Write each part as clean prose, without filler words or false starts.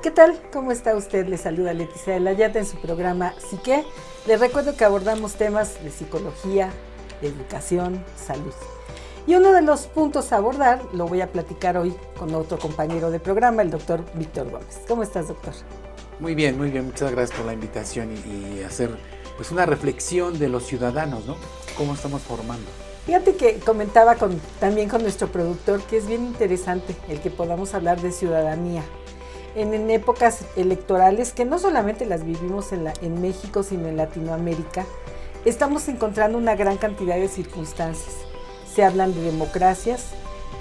¿Qué tal? ¿Cómo está usted? Le saluda Leticia de la Yata en su programa Psique. Les recuerdo que abordamos temas de psicología, de educación, salud. Y uno de los puntos a abordar lo voy a platicar hoy con otro compañero de programa, el doctor Víctor Gómez. ¿Cómo estás, doctor? Muy bien. Muchas gracias por la invitación y hacer pues una reflexión de los ciudadanos, ¿no? ¿Cómo estamos formando? Fíjate que comentaba también con nuestro productor que es bien interesante el que podamos hablar de ciudadanía. En épocas electorales, que no solamente las vivimos en México, sino en Latinoamérica, estamos encontrando una gran cantidad de circunstancias. Se hablan de democracias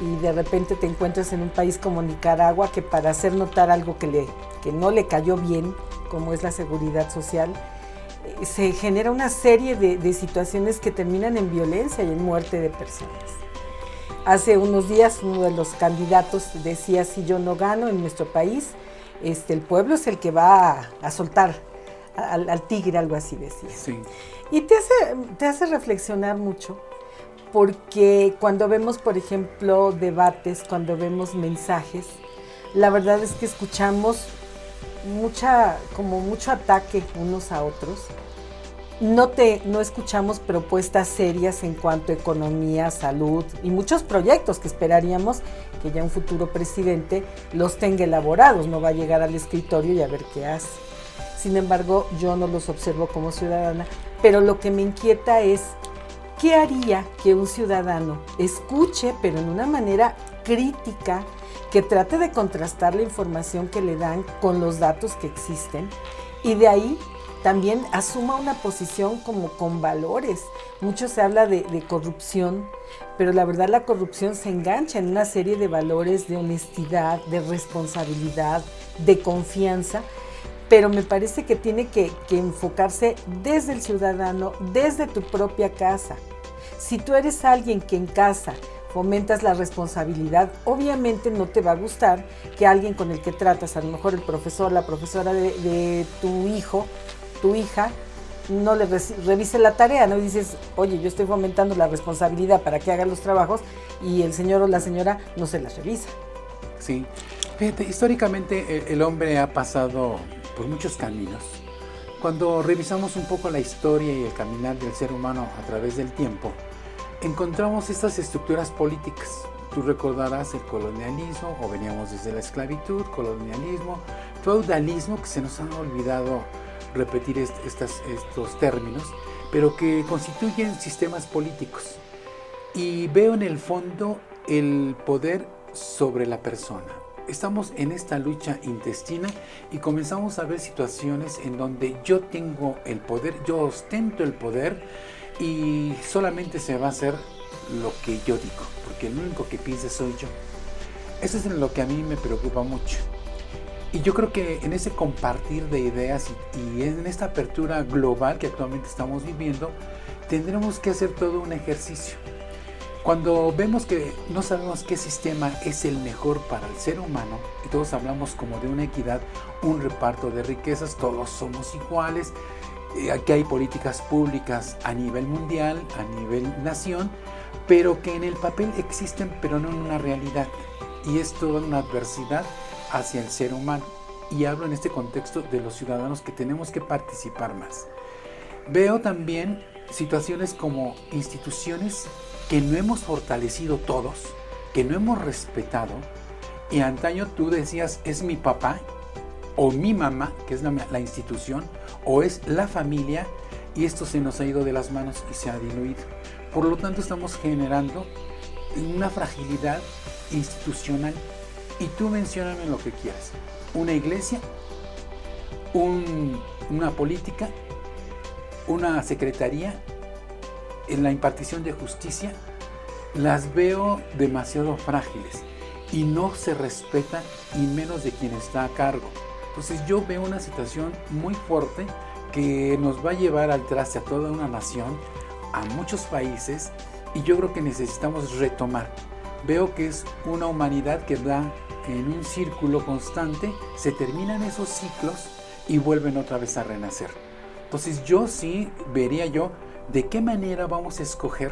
y de repente te encuentras en un país como Nicaragua que para hacer notar algo que no le cayó bien, como es la seguridad social, se genera una serie de situaciones que terminan en violencia y en muerte de personas. Hace unos días uno de los candidatos decía, si yo no gano en nuestro país, el pueblo es el que va a soltar al tigre, algo así decía. Sí. Y te hace reflexionar mucho, porque cuando vemos, por ejemplo, debates, cuando vemos mensajes, la verdad es que escuchamos mucho ataque unos a otros. No escuchamos propuestas serias en cuanto a economía, salud y muchos proyectos que esperaríamos que ya un futuro presidente los tenga elaborados, no va a llegar al escritorio y a ver qué hace. Sin embargo, yo no los observo como ciudadana, pero lo que me inquieta es ¿qué haría que un ciudadano escuche, pero en una manera crítica, que trate de contrastar la información que le dan con los datos que existen y de ahí también asuma una posición como con valores? Mucho se habla de corrupción, pero la verdad la corrupción se engancha en una serie de valores de honestidad, de responsabilidad, de confianza, pero me parece que tiene que enfocarse desde el ciudadano, desde tu propia casa. Si tú eres alguien que en casa fomentas la responsabilidad, obviamente no te va a gustar que alguien con el que tratas, a lo mejor el profesor, la profesora de tu hijo, tu hija, no le revise la tarea, ¿no? Y dices, oye, yo estoy fomentando la responsabilidad para que haga los trabajos y el señor o la señora no se las revisa. Sí, fíjate, históricamente el hombre ha pasado por muchos caminos. Cuando revisamos un poco la historia y el caminar del ser humano a través del tiempo, encontramos estas estructuras políticas. Tú recordarás el colonialismo, o veníamos desde la esclavitud, colonialismo, feudalismo, que se nos han olvidado repetir estos términos, pero que constituyen sistemas políticos. Y veo en el fondo el poder sobre la persona. Estamos en esta lucha intestina y comenzamos a ver situaciones en donde yo tengo el poder, yo ostento el poder y solamente se va a hacer lo que yo digo, porque el único que piensa soy yo. Eso es en lo que a mí me preocupa mucho. Y yo creo que en ese compartir de ideas y en esta apertura global que actualmente estamos viviendo, tendremos que hacer todo un ejercicio. Cuando vemos que no sabemos qué sistema es el mejor para el ser humano, y todos hablamos como de una equidad, un reparto de riquezas, todos somos iguales, aquí hay políticas públicas a nivel mundial, a nivel nación, pero que en el papel existen, pero no en una realidad. Y es toda una adversidad hacia el ser humano. Y hablo en este contexto de los ciudadanos que tenemos que participar más. Veo también situaciones como instituciones que no hemos fortalecido todos, que no hemos respetado. Y antaño tú decías, es mi papá o mi mamá, que es la institución, o es la familia, y esto se nos ha ido de las manos y se ha diluido. Por lo tanto, estamos generando una fragilidad institucional. Y tú mencióname lo que quieras. Una iglesia, una política, una secretaría, en la impartición de justicia, las veo demasiado frágiles y no se respetan, y menos de quien está a cargo. Entonces yo veo una situación muy fuerte que nos va a llevar al traste a toda una nación, a muchos países, y yo creo que necesitamos retomar. Veo que es una humanidad que da en un círculo constante, se terminan esos ciclos y vuelven otra vez a renacer. Entonces yo sí vería de qué manera vamos a escoger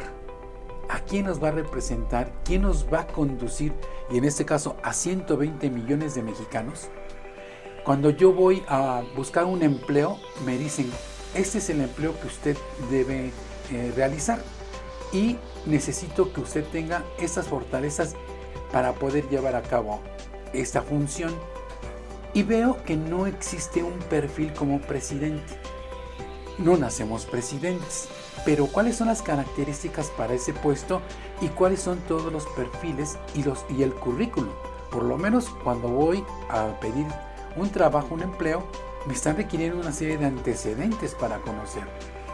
a quién nos va a representar, quién nos va a conducir, y en este caso a 120 millones de mexicanos, Cuando yo voy a buscar un empleo, me dicen, este es el empleo que usted debe realizar y necesito que usted tenga estas fortalezas para poder llevar a cabo esta función. Y veo que no existe un perfil como presidente. No nacemos presidentes, pero ¿cuáles son las características para ese puesto y cuáles son todos los perfiles y el currículum? Por lo menos cuando voy a pedir un trabajo, un empleo, me están requiriendo una serie de antecedentes para conocer.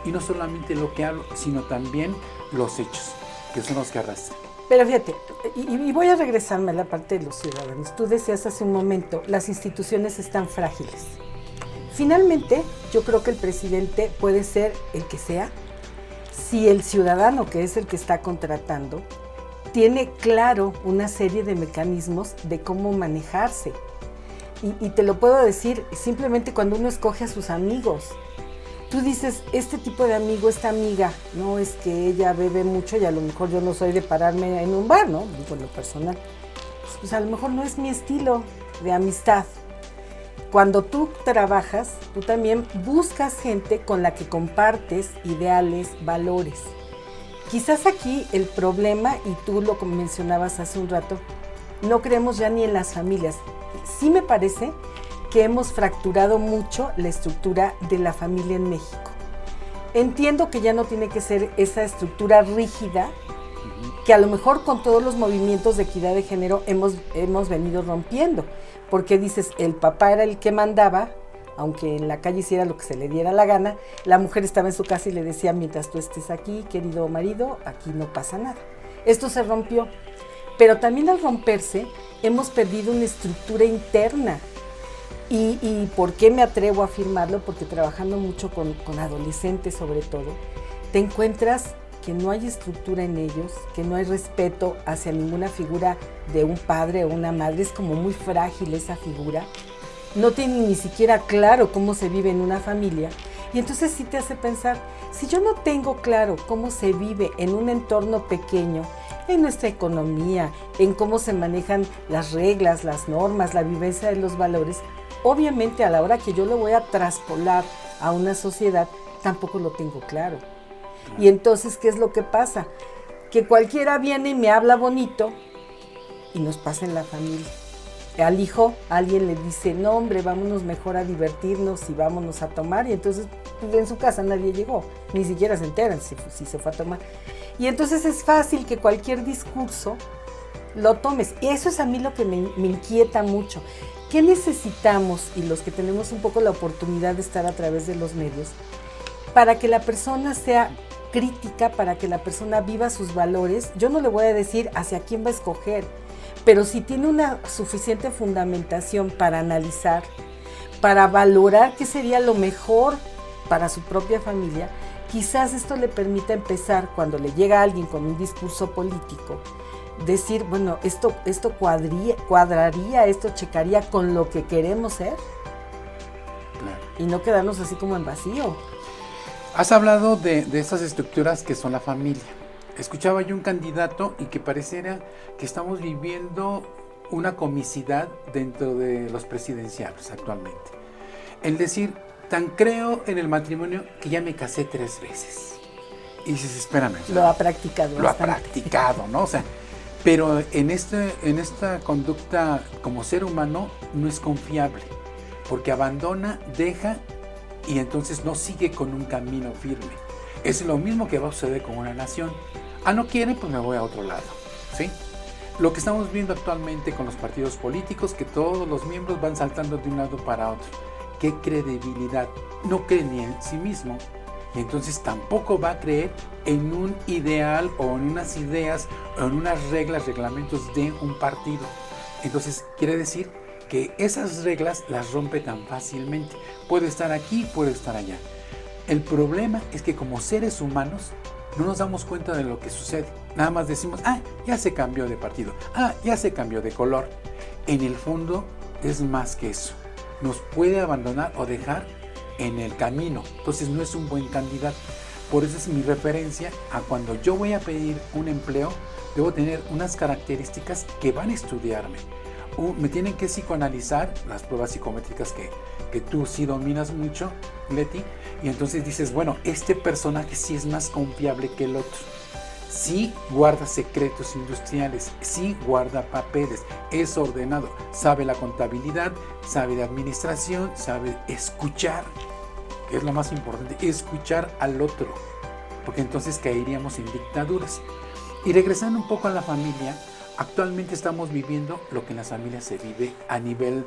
Y no solamente lo que hablo, sino también los hechos, que son los que arrastran. Pero fíjate, y voy a regresarme a la parte de los ciudadanos. Tú decías hace un momento, las instituciones están frágiles. Finalmente, yo creo que el presidente puede ser el que sea, si el ciudadano, que es el que está contratando, tiene claro una serie de mecanismos de cómo manejarse. Y te lo puedo decir simplemente cuando uno escoge a sus amigos. Tú dices, este tipo de amigo, esta amiga, no es que ella bebe mucho y a lo mejor yo no soy de pararme en un bar, ¿no? Digo, en lo personal. Pues a lo mejor no es mi estilo de amistad. Cuando tú trabajas, tú también buscas gente con la que compartes ideales, valores. Quizás aquí el problema, y tú lo mencionabas hace un rato, no creemos ya ni en las familias. Sí me parece que hemos fracturado mucho la estructura de la familia en México. Entiendo que ya no tiene que ser esa estructura rígida que a lo mejor con todos los movimientos de equidad de género hemos venido rompiendo, porque dices, el papá era el que mandaba, aunque en la calle hiciera lo que se le diera la gana, la mujer estaba en su casa y le decía, mientras tú estés aquí, querido marido, aquí no pasa nada. Esto se rompió, pero también al romperse hemos perdido una estructura interna. ¿Y por qué me atrevo a afirmarlo? Porque trabajando mucho con adolescentes sobre todo, te encuentras que no hay estructura en ellos, que no hay respeto hacia ninguna figura de un padre o una madre, es como muy frágil esa figura, no tienen ni siquiera claro cómo se vive en una familia, y entonces sí te hace pensar, si yo no tengo claro cómo se vive en un entorno pequeño, en nuestra economía, en cómo se manejan las reglas, las normas, la vivencia de los valores, obviamente a la hora que yo lo voy a traspolar a una sociedad, tampoco lo tengo claro. Y entonces, ¿qué es lo que pasa? Que cualquiera viene y me habla bonito y nos pasa en la familia. Al hijo, alguien le dice, no hombre, vámonos mejor a divertirnos y vámonos a tomar. Y entonces pues, en su casa nadie llegó, ni siquiera se enteran si se fue a tomar. Y entonces es fácil que cualquier discurso lo tomes. Y eso es a mí lo que me inquieta mucho. ¿Qué necesitamos, y los que tenemos un poco la oportunidad de estar a través de los medios, para que la persona sea crítica, para que la persona viva sus valores? Yo no le voy a decir hacia quién va a escoger, pero si tiene una suficiente fundamentación para analizar, para valorar qué sería lo mejor para su propia familia, quizás esto le permita empezar, cuando le llega a alguien con un discurso político, decir, bueno, esto cuadraría, esto checaría con lo que queremos ser. Claro. Y no quedarnos así como en vacío. Has hablado de estas estructuras que son la familia. Escuchaba yo un candidato y que pareciera que estamos viviendo una comicidad dentro de los presidenciales actualmente. El decir, tan creo en el matrimonio que ya me casé 3 veces. Y dices, espérame. Lo ha practicado. Lo ha practicado, ¿no? O sea, pero en esta conducta como ser humano no es confiable, porque abandona, deja y entonces no sigue con un camino firme. Es lo mismo que va a suceder con una nación. No quiere, pues me voy a otro lado, ¿sí? Lo que estamos viendo actualmente con los partidos políticos, que todos los miembros van saltando de un lado para otro. ¿Qué credibilidad? No cree ni en sí mismo. Y entonces tampoco va a creer en un ideal o en unas ideas o en unas reglas, reglamentos de un partido. Entonces quiere decir que esas reglas las rompe tan fácilmente. Puede estar aquí, puede estar allá. El problema es que como seres humanos no nos damos cuenta de lo que sucede. Nada más decimos, ya se cambió de partido, ya se cambió de color. En el fondo es más que eso. Nos puede abandonar o dejar en el camino. Entonces no es un buen candidato. Por eso es mi referencia a cuando yo voy a pedir un empleo, debo tener unas características que van a estudiarme. Me tienen que psicoanalizar las pruebas psicométricas que tú sí dominas mucho, Leti, y entonces dices, bueno, este personaje sí es más confiable que el otro. Sí guarda secretos industriales, sí guarda papeles, es ordenado, sabe la contabilidad, sabe de administración, sabe escuchar, que es lo más importante, escuchar al otro, porque entonces caeríamos en dictaduras. Y regresando un poco a la familia, actualmente estamos viviendo lo que en las familias se vive a nivel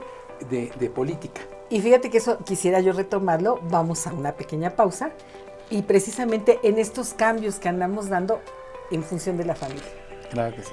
de política. Y fíjate que eso quisiera yo retomarlo, vamos a una pequeña pausa, y precisamente en estos cambios que andamos dando en función de la familia. Claro que sí.